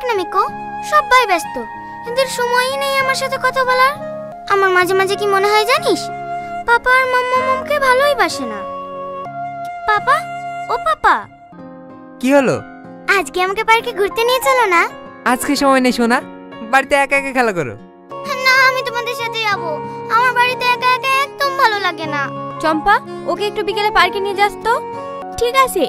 না মিকো, সবাই ব্যস্ত, এদের সময়ই নেই আমার সাথে কথা বলার। আমার মাঝে মাঝে কি মনে হয় জানিস, পাপা আর মাম্মা মমকে ভালোই বাসে না। পাপা, ও পাপা, কি হলো? আজকে আমাকে পার্কে ঘুরতে নিয়ে চলো না। আজকে সময় নেই সোনা, বাড়িতে একা একা খেলা করো। না, আমি তোমাদের সাথে যাব, আমার বাড়িতে একা একা একদম ভালো লাগে না। চম্পা, ওকে একটু বিকেলে পার্কে নিয়ে যাস তো। ঠিক আছে।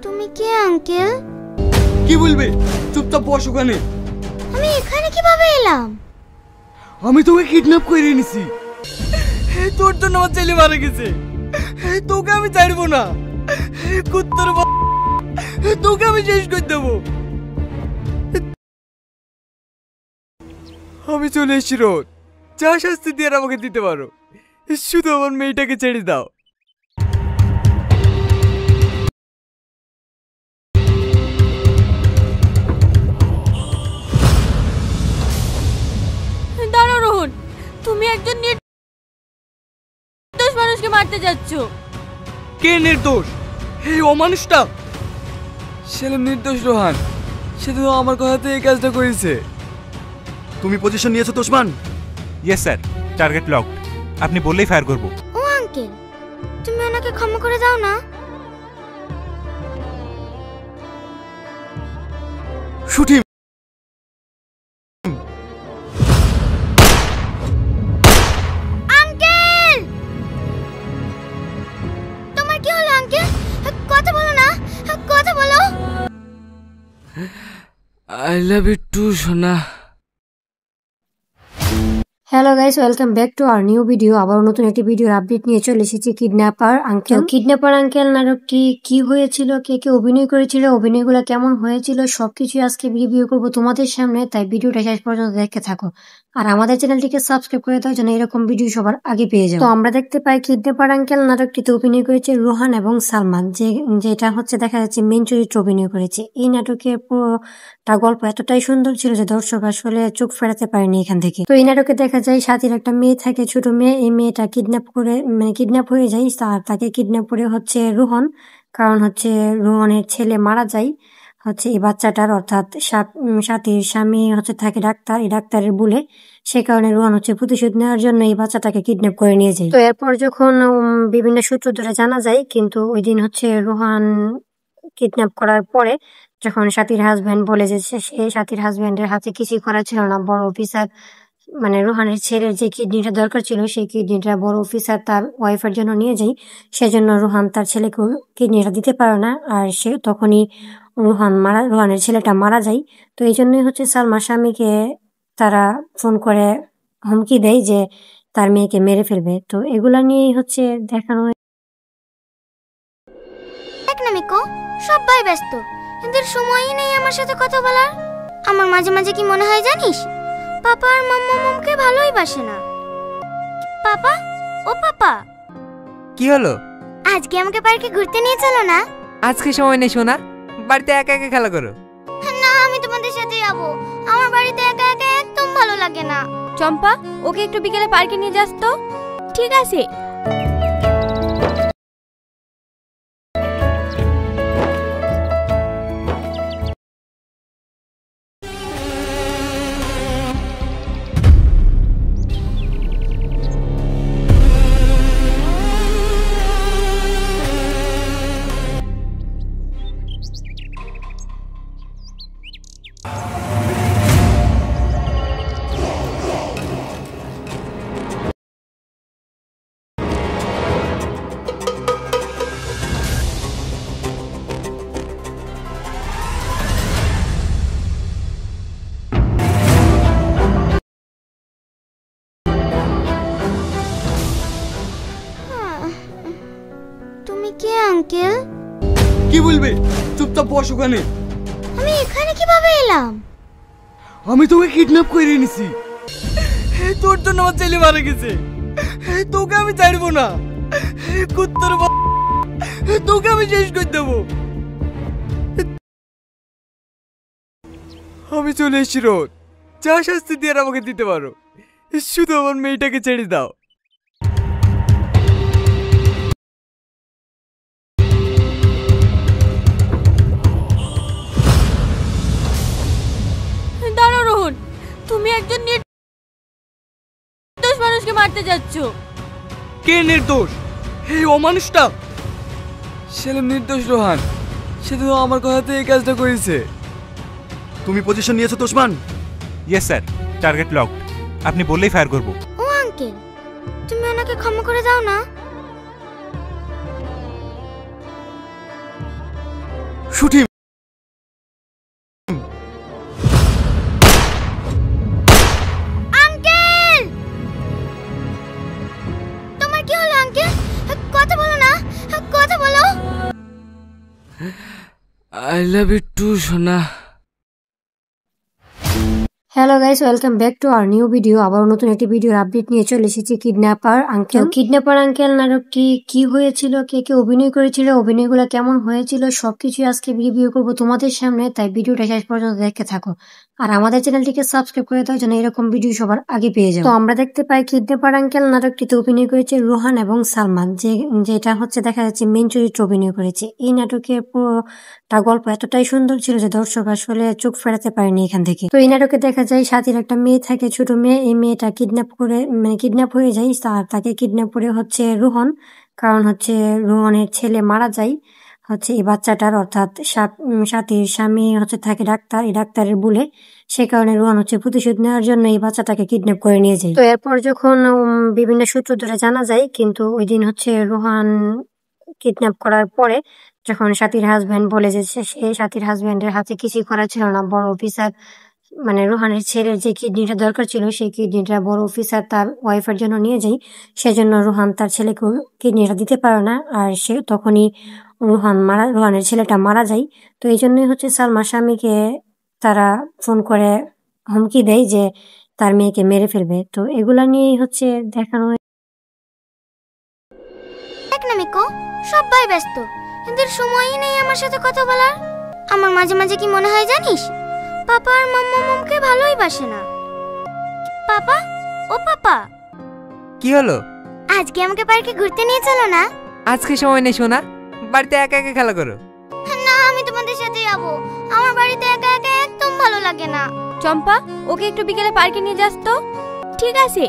তুমি কে আঙ্কেল? কি বলবে? চুপচাপ বস ওখানে। আমি এখানে কিভাবে এলাম? আমি তোকে কিডন্যাপ করে এনেছি। তোর জন্য আমার ছেলে মারা গেছে, তোকে আমি ছাড়বো না। কুত্তর তোকে আমি শেষ করে দেবো। আমি চলে এসেছি রোদ, যা শাস্তি দিয়ে আমাকে দিতে পারো, শুধু আমার মেয়েটাকে ছেড়ে দাও। দাঁড়াও রোহন, তুমি একজন নির্দোষ মানুষকে মারতে যাচ্ছ। কে নির্দোষ? এই অমানুষটা। সেলিম নির্দোষ রোহান, সে তো আমার কথাতে এই কাজটা করেছে। তুমি পজিশন নিয়েছো তোষমান? Yes sir, target locked. আপনি বললেই ফায়ার করব। ও আঙ্কেল, তুমি ওনাকে ক্ষমা করে দাও না। শুট হিম। আঙ্কেল, তোমার কি হলো আঙ্কেল? কথা বলো না, কথা বলো। আই লাভ ইউ টু সোনা। Hello guys, welcome back to our new video. আবার নতুন একটি ভিডিওর আপডেট নিয়ে চলে এসেছি কিডন্যাপার আঙ্কেল। কিডন্যাপার আঙ্কেল নাটকটি কি হয়েছিল, কে কে অভিনয় করেছিল, অভিনয়গুলো কেমন হয়েছিল, সবকিছু আজকে রিভিউ করবো তোমাদের সামনে, তাই ভিডিওটা শেষ পর্যন্ত দেখতে থাকো। আর আমাদের চ্যানেলটিকে সাবস্ক্রাইব করে দাও যেন এরকম ভিডিও সবার আগে পেয়ে যাও। তো আমরা দেখতে পাই কিডন্যাপার আঙ্কেল নাটকটিতে অভিনয় করেছে রোহান এবং সালমান, যেটা হচ্ছে দেখা যাচ্ছে মেইন চরিত্র অভিনয় করেছে। এই নাটকের পুরোটা গল্প এতটাই সুন্দর ছিল যে দর্শক আসলে চোখ ফেরাতে পারেনি এখান থেকে। তো এই নাটকে দেখা যায় সাথীর একটা মেয়ে থাকে, ছোট মেয়ে। এই মেয়েটা কিডন্যাপ হয়ে যায়, আর তাকে কিডন্যাপ করে হচ্ছে রোহন, কারণ হচ্ছে রোহনের ছেলে মারা যায় হচ্ছে এই বাচ্চাটার, অর্থাৎ সাথীর স্বামী হচ্ছে থাকে ডাক্তার, এই ডাক্তারের বলে, সে কারণে রোহন হচ্ছে প্রতিশোধ নেওয়ার জন্য এই বাচ্চাটাকে কিডন্যাপ করে নিয়ে যায়। তো এরপর যখন বিভিন্ন সূত্র ধরে জানা যায়, কিন্তু ওই দিন হচ্ছে রোহান কিডন্যাপ করার পরে যখন সাথীর হাজবেন্ড বলে যে সে সাথীর হাজবেন্ডের হাতে কিছুই করা ছিল না, বড় অফিসার মানে রোহানের ছেলের যে কিডনিটা দরকার ছিল সেই কিডনিটা বড় অফিসার তার ওয়াইফের জন্য নিয়ে যায়, সেজন্য রোহান তার ছেলেকে কিডনিটা দিতে পারে না। আর সে তখনই রোহানের ছেলেটা মারা যায়। তো এই জন্যই হচ্ছে সালমার স্বামীকে তারা ফোন করে হুমকি দেয় যে তার মেয়েকে মেরে ফেলবে। তো এগুলা নিয়েই হচ্ছে দেখানো। দেখ না মিকো, সবাই ব্যস্ত, এদের সময়ই নেই আমার সাথে কথা বলার। আমার মাঝে মাঝে কি মনে হয় জানিস, পাপা আর মাম্মা মমকে ভালোই বাসে না। পাপা, ও পাপা, কি হলো? আজকে আমাকে পার্কে ঘুরতে নিয়ে চলো না। আজকে সময় নেই সোনা, বাড়িতে একা একা খেলা করো। না, আমি তোমাদের সাথে যাব, আমার বাড়িতে একা একা একদম ভালো লাগে না। চম্পা, ওকে একটু বিকেলে পার্কে নিয়ে যাস তো। ঠিক আছে। বলবে? চুপচাপ বস ওখানে। আমি এখানে কিভাবে এলাম? আমি তোকে কিডন্যাপ করে এনেছি। তোর জন্য আমার ছেলে মারা গেছে। তোকে আমি ছাড়বো না। কুত্তর তোকে আমি শেষ করে দেবো। আমি চলে এসেছি রোদ। যা শাস্তি দিয়ে আমাকে দিতে পারো, শুধু আমার মেয়েটাকে ছেড়ে দাও। দাঁড়াও রোহন, তুমি একজন নির্দোষ মানুষকে মারতে যাচ্ছ। কে নির্দোষ? এই অমানুষটা। সেলিম নির্দোষ রোহান, সে তো আমার কথাতে এই কাজটা করেছে। তুমি পজিশন নিয়েছো তো Osman? Yes sir, target locked. আপনি বললেই ফায়ার করব। ও আঙ্কেল, তুমি ওনাকে ক্ষমা করে দাও না। শুট হিম। আঙ্কেল, তোমার কি হলো আঙ্কেল? কথা বলো না, কথা বলো। আই লাভ ইউ টু সোনা। Hello guys, welcome back to our new video. আবার নতুন একটি ভিডিওর আপডেট নিয়ে চলে এসেছি কিডন্যাপার আঙ্কেল। কিডন্যাপার আঙ্কেল নাটকটি কি হয়েছিল, কে কে অভিনয় করেছিল, অভিনয়গুলো কেমন হয়েছিল, সবকিছু আজকে রিভিউ করব তোমাদের সামনে। তাই ভিডিওটা শেষ পর্যন্ত দেখতে থাকো আর আমাদের চ্যানেলটিকে সাবস্ক্রাইব করে দাও যেন এরকম ভিডিও সবার আগে পেয়ে যাও। তো আমরা দেখতে পাই কিডন্যাপার আঙ্কেল নাটকটিতে অভিনয় করেছে রোহান এবং সালমান, যেটা হচ্ছে দেখা যাচ্ছে মেইন চরিত্র অভিনয় করেছে। এই নাটকের পুরোটা গল্প এতটাই সুন্দর ছিল যে দর্শক আসলে চোখ ফেরাতে পারেনি এখান থেকে। তো এই নাটকে দেখা যায় সাথীর একটা মেয়ে থাকে, ছোট মেয়ে। এই মেয়েটা কিডন্যাপ হয়ে যায়। আর তাকে কিডন্যাপ করে হচ্ছে রোহন, কারণ হচ্ছে রোহনের ছেলে মারা যায় হচ্ছে এই বাচ্চাটার, অর্থাৎ সাথীর স্বামী হচ্ছে থাকে ডাক্তার, এই ডাক্তারের বলে সে কারণে রোহন হচ্ছে প্রতিশোধ নেওয়ার জন্য এই বাচ্চাটাকে কিডন্যাপ করে নিয়ে যায়। তো এরপর যখন বিভিন্ন সূত্র ধরে জানা যায়, কিন্তু ওই দিন হচ্ছে রোহান কিডন্যাপ করার পরে যখন সাথীর হাজবেন্ড বলে যে সে সাথীর হাজবেন্ডের হাতে কিছুই করা ছিল না, বড় অফিসার মানে রোহানের ছেলের যে কিডনিটা দরকার ছিল সেই কিডনিটা বড় অফিসার তার ওয়াইফের জন্য নিয়ে যায়। সেজন্য রোহান তার ছেলেকে কিডনিটা দিতে পারে না, আর সে তখনই রোহানের ছেলেটা মারা যায়। তো এই জন্যই হচ্ছে সালমার স্বামীকে তারা ফোন করে হুমকি দেয় যে তার মেয়েকে মেরে ফেলবে। তো এগুলা নিয়েই হচ্ছে দেখানো। দেখ না মিকো, সবাই ব্যস্ত, এদের সময়ই নেই আমার সাথে কথা বলার। আমার মাঝে মাঝে কি মনে হয় জানিস, পাপা আর মাম্মা মমকে ভালোই বাসে না। পাপা, ও পাপা, কি হলো? আজকে আমাকে পার্কে ঘুরতে নিয়ে চলো না। আজকে সময় নেই সোনা, বাড়িতে একা একা খেলা করো। না, আমি তোমাদের সাথে যাবো। আমার বাড়িতে একা একা একদম ভালো লাগে না। চম্পা, ওকে একটু বিকেলে পার্কে নিয়ে যাস তো। ঠিক আছে।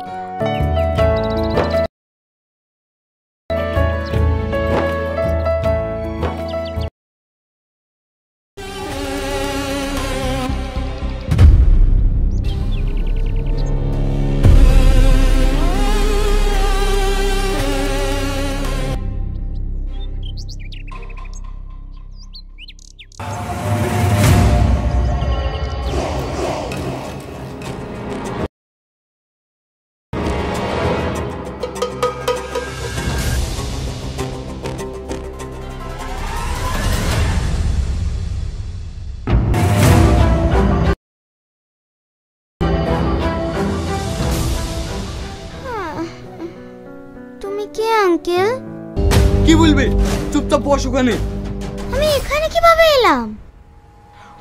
তুমি কে আঙ্কেল? কি বলবে? চুপচাপ বস ওখানে। আমি এখানে কিভাবে এলাম?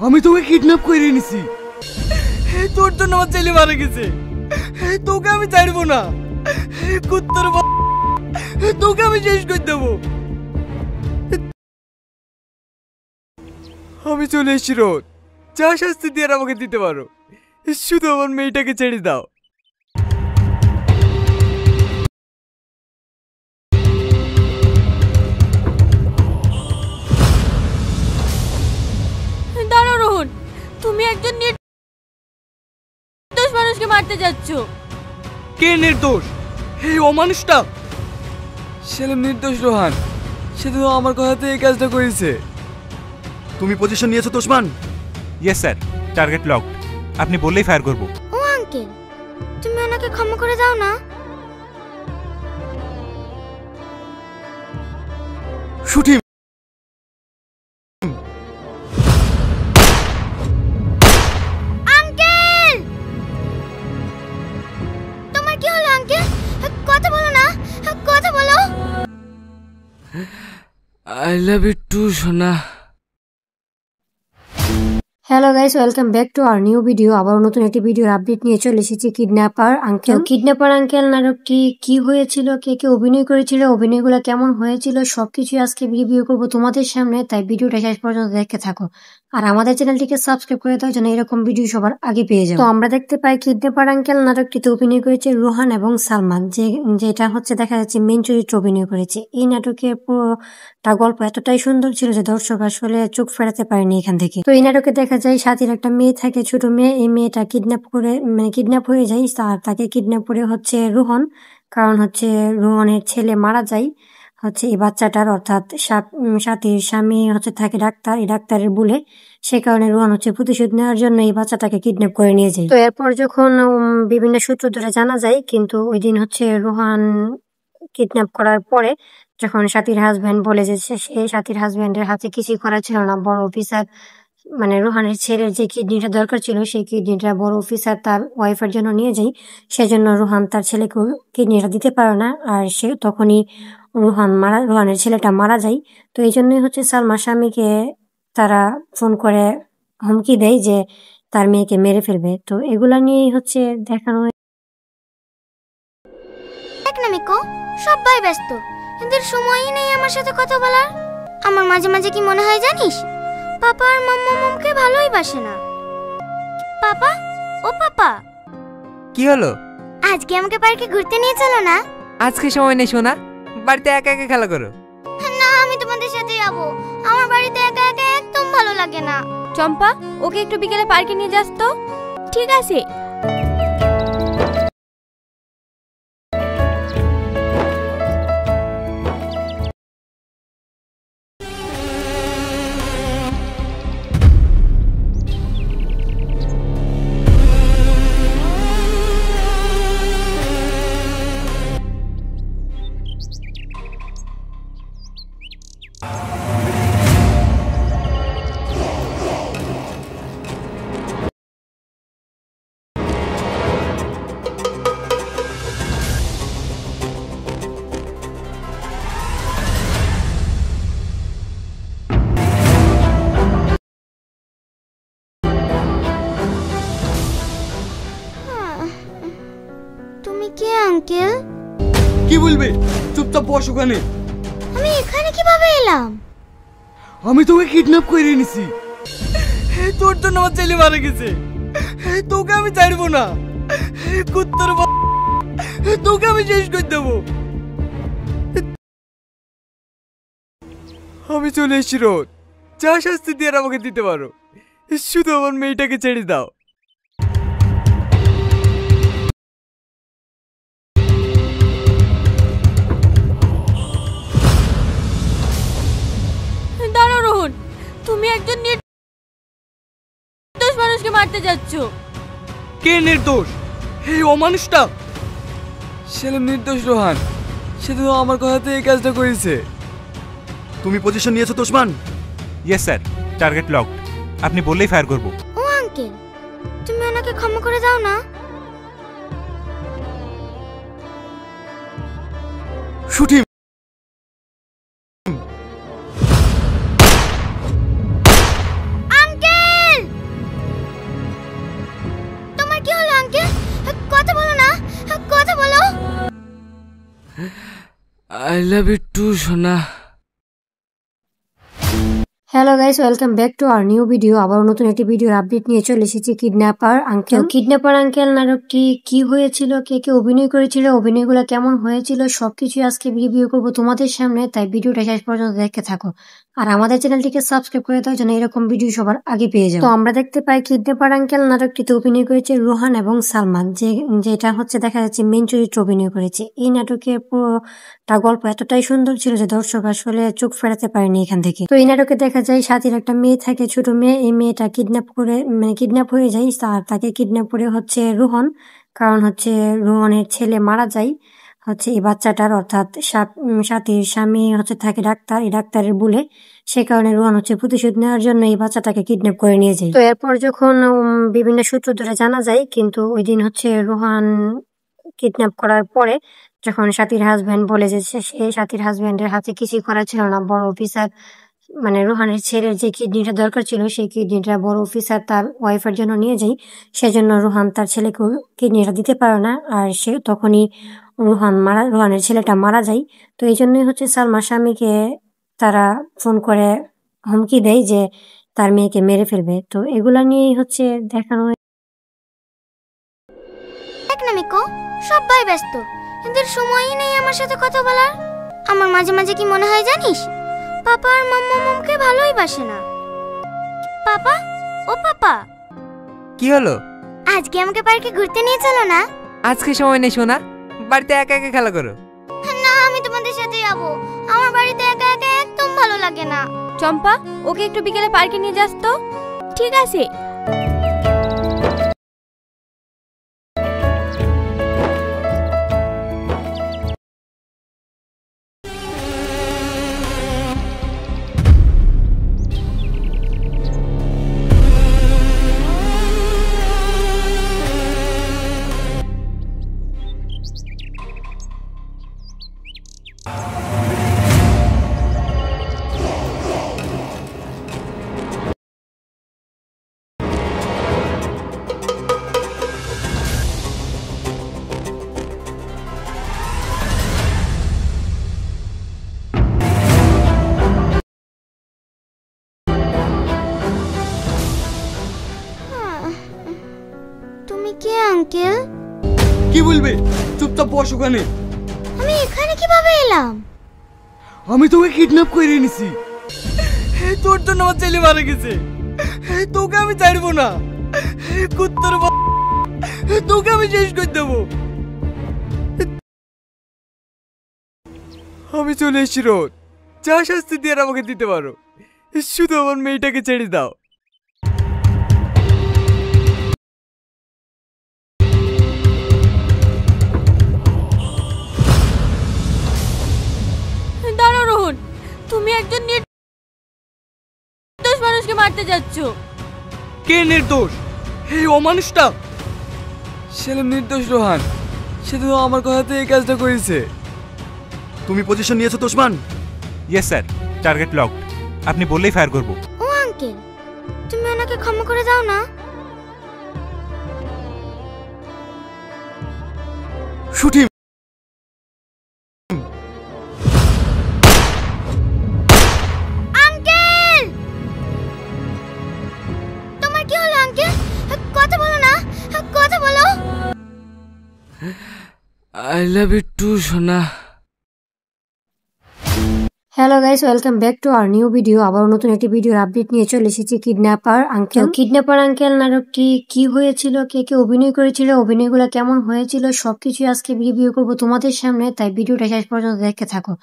আমি তোকে কিডন্যাপ করে এনেছি। তোর জন্য আমার ছেলে মারা গেছে। তোকে আমি ছাড়বো না। কুত্তর তোকে আমি শেষ করে দেবো। আমি চলে এসেছি রোদ। যা শাস্তি দিয়ে আমাকে দিতে পারো, শুধু আমার মেয়েটাকে ছেড়ে দাও। দাঁড়াও রোহন, তুমি একজন নির্দোষ মানুষকে মারতে যাচ্ছ। কে নির্দোষ? এই অমানুষটা। সেলিম নির্দোষ রোহান, সে তো আমার কথাতে এই কাজটা করেছে। তুমি পজিশন নিয়েছো তো Osman? Yes sir, target locked. আপনি বললেই ফায়ার করব। ও আঙ্কেল, তুমি ওনাকে ক্ষমা করে দাও না। Shoot him. I love you too সোনা। Hello guys, welcome back to our new video. আবার নতুন একটি ভিডিওর আপডেট নিয়ে চলে এসেছি কিডন্যাপার আঙ্কেল। কিডন্যাপার আঙ্কেল নাটকটি কি হয়েছিল, কে কে অভিনয় করেছিল, অভিনয়গুলো কেমন হয়েছিল, সবকিছু আজকে রিভিউ করবো তোমাদের সামনে, তাই ভিডিওটা শেষ পর্যন্ত দেখতে থাকো। আর আমাদের চ্যানেলটিকে সাবস্ক্রাইব করে দাও যেন এরকম ভিডিও সবার আগে পেয়ে যাও। তো আমরা দেখতে পাই কিডন্যাপার আঙ্কেল নাটকটিতে অভিনয় করেছে রোহান এবং সালমান, যেটা হচ্ছে দেখা যাচ্ছে মেন চরিত্র অভিনয় করেছে। এই নাটকের পুরোটা গল্প এতটাই সুন্দর ছিল যে দর্শক আসলে চোখ ফেরাতে পারেনি এখান থেকে। তো এই নাটকে দেখা যায় সাথীর একটা মেয়ে থাকে, ছোট মেয়ে। এই মেয়েটা কিডন্যাপ হয়ে যায়, আর তাকে কিডন্যাপ করে হচ্ছে রোহন, কারণ হচ্ছে রোহনের ছেলে মারা যায় হচ্ছে এই বাচ্চাটার, অর্থাৎ সাথীর স্বামী হচ্ছে থাকে ডাক্তার, এই ডাক্তারের বলে, সে কারণে রোহন হচ্ছে প্রতিশোধ নেওয়ার জন্য এই বাচ্চাটাকে কিডন্যাপ করে নিয়ে যায়। তো এরপর যখন বিভিন্ন সূত্র ধরে জানা যায়, কিন্তু ওই দিন হচ্ছে রোহন কিডন্যাপ করার পরে যখন সাথীর হাজবেন্ড বলে যে সে সাথীর হাজবেন্ডের হাতে কিছুই করা ছিল না, বড় অফিসার মানে রোহানের ছেলের যে কিডনিটা দরকার ছিল সেই কিডনিটা বড় অফিসার তার ওয়াইফের জন্য নিয়ে যায়, সেজন্য রোহান তার ছেলেকে কিডনিটা দিতে পারে না, আর সে তখনই রোহানের ছেলেটা মারা যায়। তো এই জন্যই হচ্ছে সালমার স্বামীকে তারা ফোন করে হুমকি দেয় যে তার মেয়েকে মেরে ফেলবে। তো এগুলা নিয়েই হচ্ছে দেখানো। দেখ না মিকো, সবাই ব্যস্ত, এদের সময়ই নেই আমার সাথে কথা বলার। আমার মাঝে মাঝে কি মনে হয় জানিস, পাপা আর মাম্মাকে ভালোই বাসে না। পাপা, ও পাপা, কি হলো? আজকে আমাকে পার্কে ঘুরতে নিয়ে চলো না। আজকে সময় নেই সোনা, বাড়িতে একা একা খেলা করো। না, আমি তোমাদের সাথে যাব। আমার বাড়িতে একা একা একদম ভালো লাগে না। চম্পা, ওকে একটু বিকেলে পার্কে নিয়ে যাস তো। ঠিক আছে। তুমি কে আঙ্কেল? কি বলবে? চুপচাপ বস ওখানে। আমি এখানে কিভাবে এলাম? আমি তোকে কিডন্যাপ করে এনেছি। তোর জন্য আমার ছেলে মারা গেছে। তোকে আমি ছাড়বো না। কুত্তর তোকে আমি শেষ করে দেবো। আমি চলে এসেছি রোদ, যা শাস্তি দিয়ে আমাকে দিতে পারো, শুধু আমার মেয়েটাকে ছেড়ে দাও। দাঁড়াও রোহন, তুমি একজন নির্দোষ মানুষকে মারতে যাচ্ছ। কে নির্দোষ? এই অমানুষটা। সেলিম নির্দোষ রোহান, সে তো আমার কথাতে এই কাজটা করেছে। তুমি পজিশন নিয়েছো তো Osman? Yes sir, target locked. আপনি বললেই ফায়ার করব। ও আঙ্কেল, তুমি ওনাকে ক্ষমা করে দাও না। শুট হিম। আঙ্কেল, তোমার কি হলো আঙ্কেল? কথা বলো না, কথা বলো। আই লাভ ইউ টু সোনা। Hello guys, welcome back to our new video. আবার নতুন একটি ভিডিওর আপডেট নিয়ে চলে এসেছি কিডন্যাপার আঙ্কেল। কিডন্যাপার আঙ্কেল নাটকটি কি হয়েছিল, কে কে অভিনয় করেছিল, অভিনয়গুলো কেমন হয়েছিল, সবকিছু আজকে রিভিউ করবো তোমাদের সামনে, তাই ভিডিওটা শেষ পর্যন্ত দেখতে থাকো। আর আমাদের চ্যানেলটিকে সাবস্ক্রাইব করে দাও যেন এরকম ভিডিও সবার আগে পেয়ে যাও। তো আমরা দেখতে পাই কিডন্যাপার আঙ্কেল নাটকটিতে অভিনয় করেছে রোহান এবং সালমান, যেটা হচ্ছে দেখা যাচ্ছে মেন চরিত্র অভিনয় করেছে। এই নাটকের পুরোটা গল্প এতটাই সুন্দর ছিল যে দর্শক আসলে চোখ ফেরাতে পারেনি এখান থেকে। তো এই নাটকে দেখা যায় সাথীর একটা মেয়ে থাকে, ছোট মেয়ে। এই মেয়েটা কিডন্যাপ হয়ে যায়, আর তাকে কিডন্যাপ করে হচ্ছে রোহন, কারণ হচ্ছে রোহনের ছেলে মারা যায় হচ্ছে এই বাচ্চাটার, অর্থাৎ সাথীর স্বামী হচ্ছে থাকে ডাক্তার, এই ডাক্তারের বলে, সে কারণে রোহন হচ্ছে প্রতিশোধ নেওয়ার জন্য এই বাচ্চাটাকে কিডন্যাপ করে নিয়ে যায়। তো এরপর যখন বিভিন্ন সূত্র ধরে জানা যায়, কিন্তু ওই দিন হচ্ছে রোহান কিডন্যাপ করার পরে যখন সাথীর হাজবেন্ড বলে যে সে সাথীর হাজবেন্ডের হাতে কিছুই করা ছিল না, বড় অফিসার মানে রোহানের ছেলের যে কিডনিটা দরকার ছিল সেই কিডনিটা বড় অফিসার তার ওয়াইফের জন্য নিয়ে যায়। সেজন্য রোহান তার ছেলেকে কিডনিটা দিতে পারে না, আর সে তখনই রোহানের ছেলেটা মারা যায়। তো এই জন্যই হচ্ছে সালমার স্বামীকে তারা ফোন করে হুমকি দেয় যে তার মেয়েকে মেরে ফেলবে। তো এগুলা নিয়েই হচ্ছে দেখানো। দেখ না মিকো, সবাই ব্যস্ত, এদের সময়ই নেই আমার সাথে কথা বলার। আমার মাঝে মাঝে কি মনে হয় জানিস, পাপা আর মাম্মা মমকে ভালোই বাসে না। পাপা, ও পাপা, কি হলো? আজকে আমাকে পার্কে ঘুরতে নিয়ে চলো না। আজকে সময় নেই সোনা, বাড়িতে একা একা খেলা করো। না, আমি তোমাদের সাথে যাবো। আমার বাড়িতে একা একা একদম ভালো লাগে না। চম্পা, ওকে একটু বিকেলে পার্কে নিয়ে যাস তো। ঠিক আছে। তুমি কে আঙ্কেল? কি বলবে? চুপচাপ বস ওখানে। আমি এখানে কিভাবে এলাম? আমি তোকে কিডন্যাপ করে এনেছি। তোর জন্য আমার ছেলে মারা গেছে। তোকে আমি ছাড়বো না। কুত্তর তোকে আমি শেষ করে দেবো। আমি চলে এসেছি রোদ, যা শাস্তি দিয়ে আমাকে দিতে পারো, শুধু আমার মেয়েটাকে ছেড়ে দাও। দাঁড়াও রোহন, তুমি একজন নির্দোষ মানুষকে মারতে যাচ্ছ। কে নির্দোষ? এই অমানুষটা। সেলিম নির্দোষ রোহান, সে তো আমার কথাতে এই কাজটা করেছে। তুমি পজিশন নিয়েছো তোষমান? Yes sir, target locked. আপনি বললেই ফায়ার করব। ও আঙ্কেল, তুমি ওনাকে ক্ষমা করে দাও না। শুট হিম। আঙ্কেল, তোমার কি হলো আঙ্কেল? কথা বলো না, কথা বলো। আই লাভ ইউ টু সোনা। Hello guys, welcome back to our new video. আবার নতুন একটি ভিডিওর আপডেট নিয়ে চলে এসেছি কিডন্যাপার আঙ্কেল। কিডন্যাপার আঙ্কেল নাটকটি কি হয়েছিল, কে কে অভিনয় করেছিল, অভিনয়গুলো কেমন হয়েছিল, সবকিছু আজকে রিভিউ করবো তোমাদের সামনে, তাই ভিডিওটা শেষ পর্যন্ত দেখতে থাকো।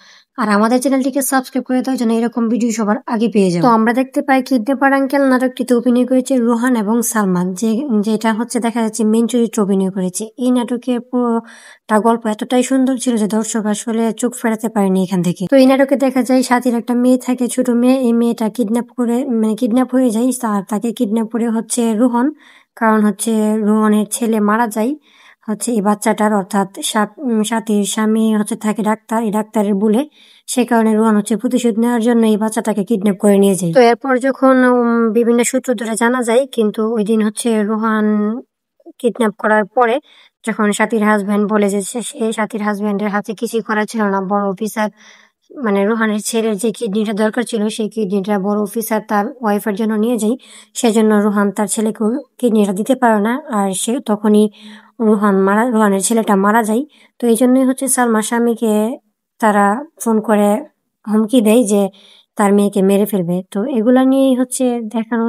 আর আমাদের চ্যানেলটিকে সাবস্ক্রাইব করে দাও যেন এরকম ভিডিও সবার আগে পেয়ে যাও। তো আমরা দেখতে পাই কিডন্যাপার আঙ্কেল নাটকটিতে অভিনয় করেছে রোহান এবং সালমান, যেটা হচ্ছে দেখা যাচ্ছে মেন চরিত্র অভিনয় করেছে। এই নাটকের পুরোটা গল্প এতটাই সুন্দর ছিল যে দর্শক আসলে চোখ ফেরাতে পারেনি এখান থেকে। তো এই নাটকে দেখা যায় সাথীর একটা মেয়ে থাকে, ছোট মেয়ে। এই মেয়েটা কিডন্যাপ হয়ে যায়, আর তাকে কিডন্যাপ করে হচ্ছে রোহন, কারণ হচ্ছে রোহনের ছেলে মারা যায় হচ্ছে এই বাচ্চাটার, অর্থাৎ সাথীর স্বামী হচ্ছে থাকে ডাক্তার, এই ডাক্তারের বলে, সে কারণে রোহন হচ্ছে প্রতিশোধ নেওয়ার জন্য এই বাচ্চাটাকে কিডন্যাপ করে নিয়ে যায়। তো এরপর যখন বিভিন্ন সূত্র ধরে জানা যায়, কিন্তু ওই দিন হচ্ছে রোহান কিডন্যাপ করার পরে যখন সাথীর হাজবেন্ড বলে যে সে সাথীর হাজবেন্ডের হাতে কিছুই করা ছিল না, বড় অফিসার মানে রোহানের ছেলের যে কিডনিটা দরকার ছিল সেই কিডনিটা বড় অফিসার তার ওয়াইফের জন্য নিয়ে যায়। সেজন্য রোহান তার ছেলেকে কিডনিটা দিতে পারে না, আর সে তখনই রোহানের ছেলেটা মারা যায়। তো এই জন্যই হচ্ছে সালমার স্বামীকে তারা ফোন করে হুমকি দেয় যে তার মেয়েকে মেরে ফেলবে। তো এগুলা নিয়েই হচ্ছে দেখানো।